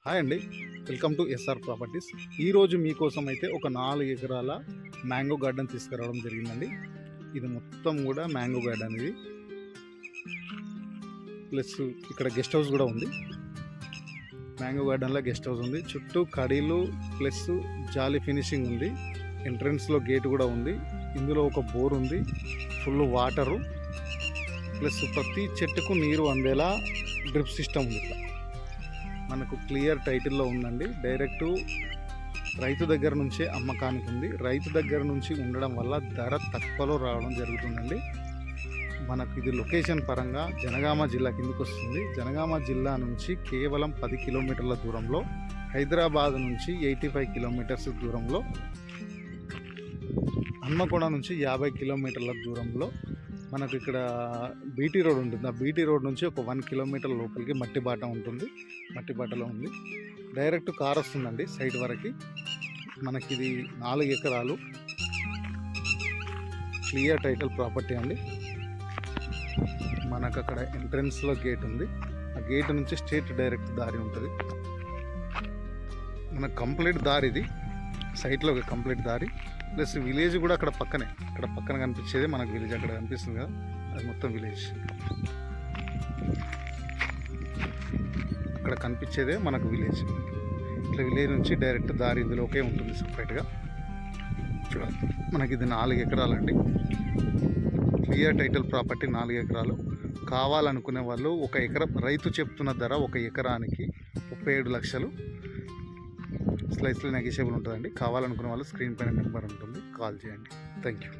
Hi అండి, welcome to SR properties. ఈరోజు మీకోసం అయితే ఒక 4 ఎకరాల మ్యాంగో గార్డెన్ తీసుకురావడం జరిగిందండి. ఇది మొత్తం కూడా మ్యాంగో గార్డెన్ ఇది. ప్లస్ ఇక్కడ గెస్ట్ హౌస్ కూడా ఉంది. మ్యాంగో గార్డెన్లో గెస్ట్ హౌస్ ఉంది. చుట్టూ కడీలు ప్లస్ జాలీ ఫినిషింగ్ ఉంది. ఎంట్రన్స్లో గేట్ కూడా ఉంది. ఇందులో ఒక బోర్ ఉంది, ఫుల్ వాటరు ప్లస్ ప్రతి చెట్టుకు నీరు అందేలా డ్రిప్ సిస్టమ్ ఉంది. ఇట్లా మనకు క్లియర్ టైటిల్లో ఉందండి. డైరెక్టు రైతు దగ్గర నుంచే అమ్మకానికి ఉంది. రైతు దగ్గర నుంచి ఉండడం వల్ల ధర తక్కువలో రావడం జరుగుతుందండి. మనకు ఇది లొకేషన్ పరంగా జనగామ జిల్లా కిందకి వస్తుంది. జనగామ జిల్లా నుంచి కేవలం 10 కిలోమీటర్ల దూరంలో, హైదరాబాద్ నుంచి 85 కిలోమీటర్స్ దూరంలో, హన్మకొండ నుంచి 50 కిలోమీటర్ల దూరంలో మనకు ఇక్కడ బీటీ రోడ్ ఉంటుంది. ఆ బీటీ రోడ్ నుంచి ఒక 1 కిలోమీటర్ లోపలికి మట్టి బాట ఉంటుంది. మట్టి బాటలో ఉంది. డైరెక్ట్ కార్ వస్తుందండి సైట్ వరకు. మనకి ఇది 4 ఎకరాలు క్లియర్ టైటిల్ ప్రాపర్టీ అండి. మనకు అక్కడ ఎంట్రన్స్లో గేట్ ఉంది. ఆ గేట్ నుంచి స్ట్రేట్ డైరెక్ట్ దారి ఉంటుంది. మనకు కంప్లీట్ దారి ఇది, సైట్లో ఒక కంప్లీట్ దారి. ప్లస్ విలేజ్ కూడా అక్కడ పక్కన కనిపించేది మనకు విలేజ్. అక్కడ కనిపిస్తుంది కదా, అది మొత్తం విలేజ్. అక్కడ కనిపించేదే మనకు విలేజ్. ఇట్లా విలేజ్ నుంచి డైరెక్ట్ దారి ఇందులోకే ఉంటుంది సపరేట్గా. చూడాలి, మనకి ఇది 4 ఎకరాలండి. క్లియర్ టైటిల్ ప్రాపర్టీ 4 ఎకరాలు. కావాలనుకునే వాళ్ళు 1 ఎకరా, రైతు చెప్తున్న ధర 1 ఎకరానికి 37 లక్షలు. స్లైస్లో నెగోషియబుల్ ఉంటుందండి. కావాలనుకునే వాళ్ళు స్క్రీన్ పైన నెంబర్ ఉంటుంది, కాల్ చేయండి. Thank you.